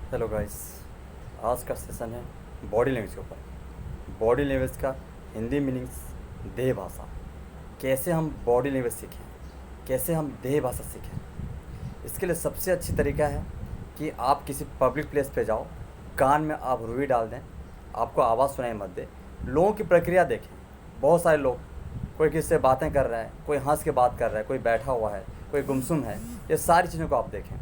Hello guys. आज का session है बॉडी लैंग्वेज के ऊपर। बॉडी लैंग्वेज का हिंदी मीनिंग्स देह भाषा। कैसे हम बॉडी लैंग्वेज सीखें, कैसे हम देह भाषा सीखें। इसके लिए सबसे अच्छी तरीका है कि आप किसी पब्लिक प्लेस पे जाओ, कान में आप रुई डाल दें, आपको आवाज़ सुनाई मत दे, लोगों की प्रक्रिया देखें। बहुत सारे लोग, कोई किसी से बातें कर रहा है, कोई हंस के बात कर रहा है, कोई बैठा हुआ है, कोई गुमसुम है। ये सारी चीज़ों को आप देखें।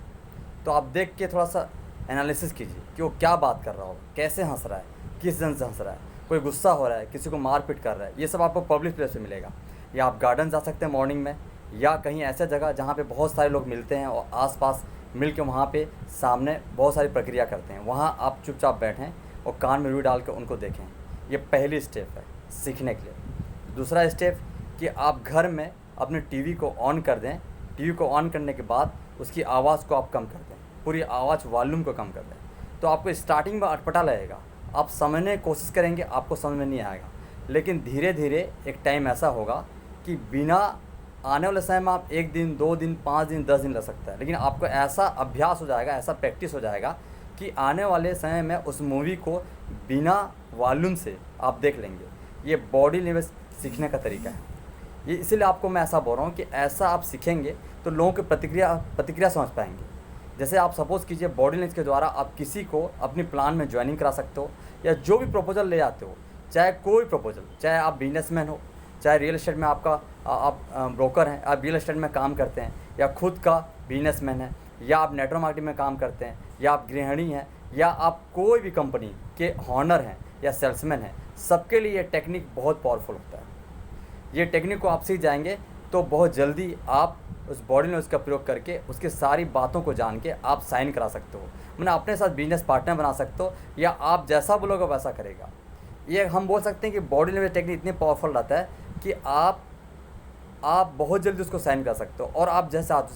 तो आप देख के थोड़ा सा एनालिसिस कीजिए कि वो क्या बात कर रहा होगा, कैसे हंस रहा है, किस जन से हंस रहा है, कोई गुस्सा हो रहा है, किसी को मारपीट कर रहा है। ये सब आपको पब्लिक प्लेस पे मिलेगा। या आप गार्डन जा सकते हैं मॉर्निंग में, या कहीं ऐसा जगह जहाँ पे बहुत सारे लोग मिलते हैं और आसपास मिल के वहाँ पे सामने बहुत सारी प्रक्रिया करते हैं। वहाँ आप चुपचाप बैठें और कान में रुई डाल के उनको देखें। ये पहली स्टेप है सीखने के लिए। दूसरा स्टेप कि आप घर में अपने टीवी को ऑन कर दें। टीवी को ऑन करने के बाद उसकी आवाज़ को आप कम कर दें, पूरी आवाज़ वॉल्यूम को कम कर दें। तो आपको स्टार्टिंग में अटपटा लगेगा, आप समझने की कोशिश करेंगे, आपको समझ में नहीं आएगा। लेकिन धीरे धीरे एक टाइम ऐसा होगा कि बिना आने वाले समय में आप 1 दिन, 2 दिन, 5 दिन, 10 दिन लग सकता है, लेकिन आपको ऐसा अभ्यास हो जाएगा, ऐसा प्रैक्टिस हो जाएगा कि आने वाले समय में उस मूवी को बिना वॉल्यूम से आप देख लेंगे। ये बॉडी लैंग्वेज सीखने का तरीका है। ये इसीलिए आपको मैं ऐसा बोल रहा हूँ कि ऐसा आप सीखेंगे तो लोगों की प्रतिक्रिया समझ पाएंगे। जैसे आप सपोज़ कीजिए बॉडी लैंग्वेज के द्वारा आप किसी को अपनी प्लान में ज्वाइनिंग करा सकते हो, या जो भी प्रपोजल ले आते हो, चाहे कोई प्रपोजल, चाहे आप बिजनेसमैन हो, चाहे रियल एस्टेट में आप ब्रोकर हैं, आप रियल एस्टेट में काम करते हैं, या खुद का बिजनेसमैन है, या आप नेटवर्क मार्केटिंग में काम करते हैं, या आप गृहिणी हैं, या आप कोई भी कंपनी के ऑनर हैं या सेल्समैन हैं, सबके लिए ये टेक्निक बहुत पावरफुल होता है। ये टेक्निक को आप सीख जाएंगे तो बहुत जल्दी आप उस बॉडी लैंग्वेज का प्रयोग करके उसके सारी बातों को जान के आप साइन करा सकते हो, मैंने अपने साथ बिजनेस पार्टनर बना सकते हो, या आप जैसा बोलोगे वैसा करेगा। ये हम बोल सकते हैं कि बॉडी लैंग्वेज टेक्निक इतनी पावरफुल रहता है कि आप बहुत जल्दी उसको साइन कर सकते हो। और आप जैसा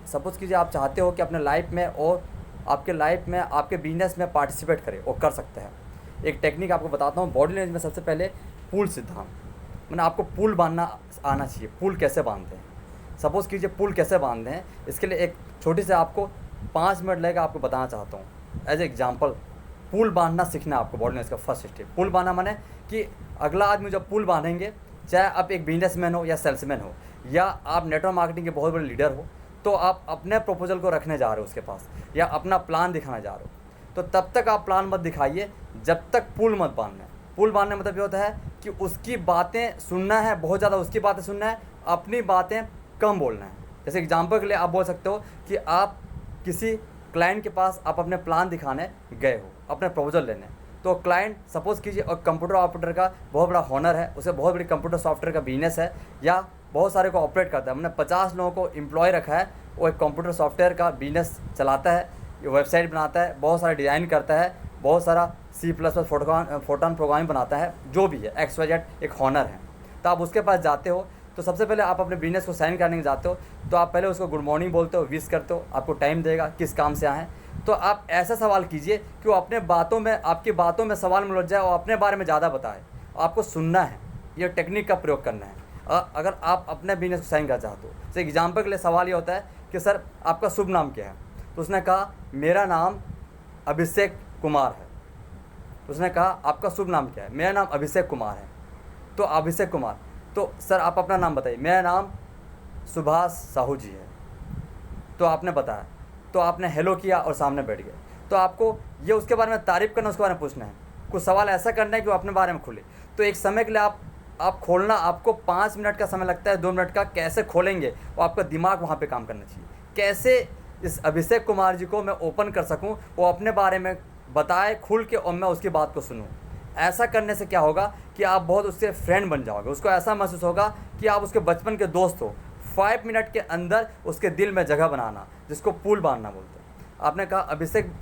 सपोज कीजिए आप चाहते हो कि अपने लाइफ में और आपके लाइफ में आपके बिजनेस में पार्टिसिपेट करें, वो कर सकते हैं। एक टेक्निक आपको बताता हूँ बॉडी लैंग्वेज में। सबसे पहले पुल सिद्धांत, मैंने आपको पुल बांधना आना चाहिए। पुल कैसे बांधते हैं, सपोज़ कीजिए पुल कैसे बांधते हैं, इसके लिए एक छोटी से आपको 5 मिनट लगेगा, आपको बताना चाहता हूँ एज एग्जाम्पल। पुल बांधना सीखना आपको बॉडी लैंग्वेज का फर्स्ट स्टेप। पुल बांधना माने कि अगला आदमी जब पुल बांधेंगे, चाहे आप एक बिजनेसमैन हो या सेल्समैन हो, या आप नेटवर्क मार्केटिंग के बहुत बड़े लीडर हो, तो आप अपने प्रपोजल को रखने जा रहे हो उसके पास, या अपना प्लान दिखाने जा रहे हो, तो तब तक आप प्लान मत दिखाइए जब तक पुल मत बांधना है। पुल बांधने मतलब ये होता है कि उसकी बातें सुनना है, बहुत ज़्यादा उसकी बातें सुनना है, अपनी बातें कम बोलना है। जैसे एग्जांपल के लिए आप बोल सकते हो कि आप किसी क्लाइंट के पास आप अपने प्लान दिखाने गए हो, अपने प्रपोजल लेने। तो क्लाइंट सपोज़ कीजिए और कंप्यूटर ऑपरेटर का बहुत बड़ा हॉनर है, उसे बहुत बड़ी कंप्यूटर सॉफ्टवेयर का बिजनेस है, या बहुत सारे को ऑपरेट करता है। हमने 50 लोगों को एम्प्लॉय रखा है, वो एक कंप्यूटर सॉफ्टवेयर का बिजनेस चलाता है, वेबसाइट बनाता है, बहुत सारा डिज़ाइन करता है, बहुत सारा C++ फोटोन प्रोग्रामिंग बनाता है, जो भी है XYZ एक हॉनर है। तो आप उसके पास जाते हो, तो सबसे पहले आप अपने बिजनेस को साइन करने जाते हो, तो आप पहले उसको गुड मॉर्निंग बोलते हो, विश करते हो, आपको टाइम देगा, किस काम से आए हैं। तो आप ऐसा सवाल कीजिए कि वो अपने बातों में, आपकी बातों में सवाल में उलझ जाए और अपने बारे में ज़्यादा बताए। आपको सुनना है, ये टेक्निक का प्रयोग करना है अगर आप अपने बिजनेस को साइन करना चाहते हो। तो एग्जाम्पल के लिए सवाल ये होता है कि सर आपका शुभ नाम क्या है, तो उसने कहा मेरा नाम अभिषेक कुमार है। उसने कहा आपका शुभ नाम क्या है, मेरा नाम अभिषेक कुमार है। तो अभिषेक कुमार, तो सर आप अपना नाम बताइए, मेरा नाम सुभाष साहू जी है। तो आपने बताया, तो आपने हेलो किया और सामने बैठ गए। तो आपको ये उसके बारे में तारीफ़ करना, उसके बारे में पूछना है, कुछ सवाल ऐसा करना है कि वो अपने बारे में खुले। तो एक समय के लिए आप खोलना, आपको 5 मिनट का समय लगता है, 2 मिनट का, कैसे खोलेंगे और आपका दिमाग वहाँ पे काम करना चाहिए। कैसे इस अभिषेक कुमार जी को मैं ओपन कर सकूँ, वो अपने बारे में बताए खुल के और मैं उसकी बात को सुनूँ। ऐसा करने से क्या होगा कि आप बहुत उससे फ्रेंड बन जाओगे। उसको ऐसा महसूस होगा कि आप उसके बचपन के दोस्त हो। 5 मिनट के अंदर उसके दिल में जगह बनाना, जिसको पुल बांधना बोलते हैं। आपने कहा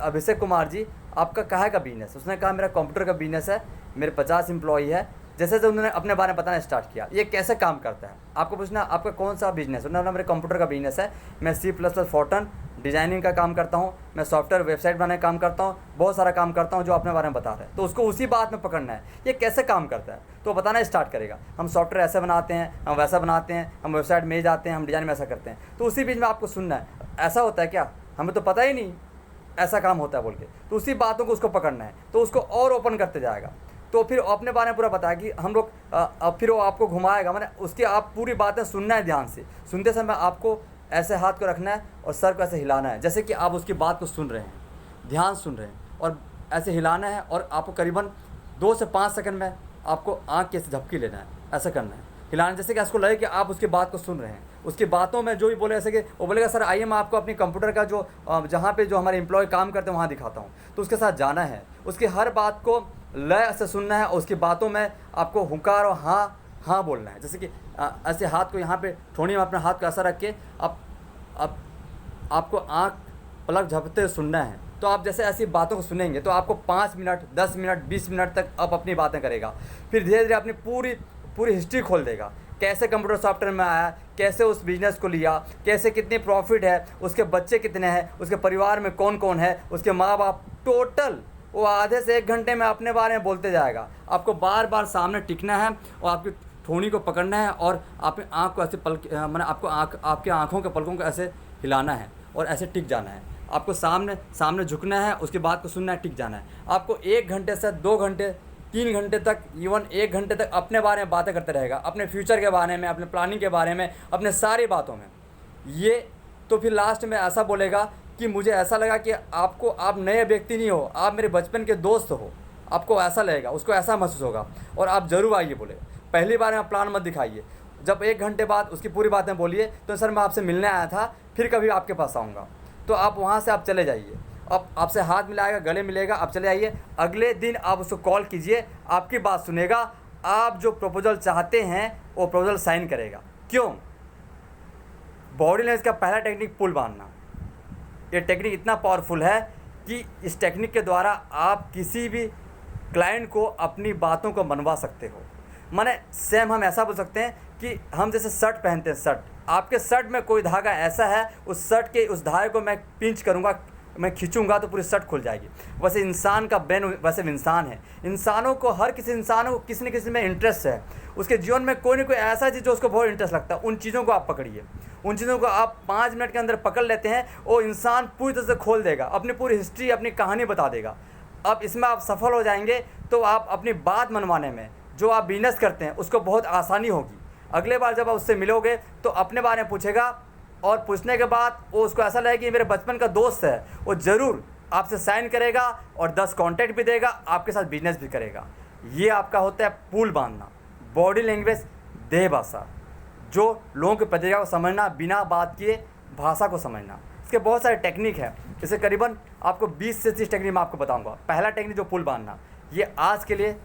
अभिषेक कुमार जी आपका काहे का बिजनेस, उसने कहा मेरा कंप्यूटर का बिजनेस है, मेरे 50 एम्प्लॉई है। जैसे जैसे उन्होंने अपने बारे में बताना स्टार्ट किया, ये कैसे काम करता है, आपको पूछना आपका कौन सा बिजनेस, उन्होंने मेरे कंप्यूटर का बिजनेस है, मैं C++ फोटोन डिज़ाइनिंग का काम करता हूँ, मैं सॉफ्टवेयर वेबसाइट बनाने का काम करता हूँ, बहुत सारा काम करता हूँ जो अपने बारे में बता रहे हैं। तो उसको उसी बात में पकड़ना है, ये कैसे काम करता है, तो बताना स्टार्ट करेगा। हम सॉफ्टवेयर ऐसे बनाते हैं, हम वैसा बनाते हैं, हम वेबसाइट में जाते हैं, हम डिज़ाइन में ऐसा करते हैं। तो उसी बीच में आपको सुनना है, ऐसा होता है क्या, हमें तो पता ही नहीं, ऐसा काम होता है बोल के, तो उसी बातों को उसको पकड़ना है, तो उसको और ओपन करते जाएगा। तो फिर अपने बारे में पूरा बताया कि हम लोग अब फिर वो आपको घुमाएगा, मैंने उसकी आप पूरी बातें सुनना है, ध्यान से सुनते समय आपको ऐसे हाथ को रखना है और सर को ऐसे हिलाना है, जैसे कि आप उसकी बात को सुन रहे हैं, ध्यान सुन रहे हैं, और ऐसे हिलाना है। और आपको करीबन 2 से 5 सेकंड में आपको आँख के ऐसे झपकी लेना है, ऐसा करना है, हिलाना, जैसे कि उसको लगे कि आप उसकी बात को सुन रहे हैं। उसकी बातों में जो भी बोले, ऐसे कि वो बोलेगा सर आइए मैं आपको अपनी कंप्यूटर का जो जहाँ पे जो हमारे एम्प्लॉय काम करते हैं वहाँ दिखाता हूँ, तो उसके साथ जाना है, उसकी हर बात को लय से सुनना है, और उसकी बातों में आपको हुंकार और हाँ हाँ बोलना है। जैसे कि ऐसे हाथ को यहाँ पे ठोड़ी में अपने हाथ का असर रख के आप आपको आँख पलक झपकते हुए सुनना है। तो आप जैसे ऐसी बातों को सुनेंगे तो आपको 5 मिनट, 10 मिनट, 20 मिनट तक आप अपनी बातें करेगा। फिर धीरे धीरे अपनी पूरी हिस्ट्री खोल देगा, कैसे कंप्यूटर सॉफ्टवेयर में आया, कैसे उस बिजनेस को लिया, कैसे कितनी प्रॉफिट है, उसके बच्चे कितने हैं, उसके परिवार में कौन कौन है, उसके माँ बाप, टोटल वो आधे से 1 घंटे में अपने बारे में बोलते जाएगा। आपको बार बार सामने टिकना है और आपकी ठोड़ी को पकड़ना है और आपकी आँख को ऐसे मैंने आपको आपके आँखों के पलकों को ऐसे हिलाना है और ऐसे टिक जाना है। आपको सामने झुकना है, उसके बाद को सुनना है, टिक जाना है। आपको 1 घंटे से 2 घंटे, 3 घंटे तक, इवन 1 घंटे तक अपने बारे में बातें करते रहेगा, अपने फ्यूचर के बारे में, अपने प्लानिंग के बारे में, अपने सारी बातों में। ये तो फिर लास्ट में ऐसा बोलेगा कि मुझे ऐसा लगा कि आप नए व्यक्ति नहीं हो, आप मेरे बचपन के दोस्त हो। आपको ऐसा लगेगा, उसको ऐसा महसूस होगा और आप ज़रूर आइए बोले। पहली बार में प्लान मत दिखाइए। जब 1 घंटे बाद उसकी पूरी बातें बोलिए तो सर मैं आपसे मिलने आया था, फिर कभी आपके पास आऊँगा, तो आप वहाँ से आप चले जाइए। अब आपसे हाथ मिलाएगा, गले मिलेगा, आप चले आइए। अगले दिन आप उसको कॉल कीजिए, आपकी बात सुनेगा, आप जो प्रपोजल चाहते हैं वो प्रपोजल साइन करेगा। क्यों? बॉडी लैंग्वेज का पहला टेक्निक पुल बांधना। ये टेक्निक इतना पावरफुल है कि इस टेक्निक के द्वारा आप किसी भी क्लाइंट को अपनी बातों को मनवा सकते हो। माने सेम हम ऐसा बोल सकते हैं कि हम जैसे शर्ट पहनते हैं, शर्ट, आपके शर्ट में कोई धागा ऐसा है, उस शर्ट के उस धागे को मैं पिंच करूँगा, मैं खींचूंगा तो पूरी शर्ट खुल जाएगी। वैसे इंसान का ब्रेन वैसे इंसान है। इंसानों को, हर किसी इंसान को किसी न किसी में इंटरेस्ट है। उसके जीवन में कोई ना कोई ऐसा चीज़ जो उसको बहुत इंटरेस्ट लगता है, उन चीज़ों को आप पकड़िए। उन चीज़ों को आप 5 मिनट के अंदर पकड़ लेते हैं, वो इंसान पूरी तरह से खोल देगा, अपनी पूरी हिस्ट्री, अपनी कहानी बता देगा। अब इसमें आप सफल हो जाएंगे तो आप अपनी बात मनवाने में, जो आप बिजनेस करते हैं, उसको बहुत आसानी होगी। अगले बार जब आप उससे मिलोगे तो अपने बारे में पूछेगा, और पूछने के बाद वो उसको ऐसा लगेगा कि मेरे बचपन का दोस्त है, वो ज़रूर आपसे साइन करेगा और 10 कॉन्टैक्ट भी देगा, आपके साथ बिजनेस भी करेगा। ये आपका होता है पुल बांधना, बॉडी लैंग्वेज, देह भाषा, जो लोगों की प्रतिक्रिया को समझना, बिना बात किए भाषा को समझना। इसके बहुत सारे टेक्निक है, इसे करीबन आपको 20 से 30 टेक्निक मैं आपको बताऊँगा। पहला टेक्निक जो पुल बांधना, ये आज के लिए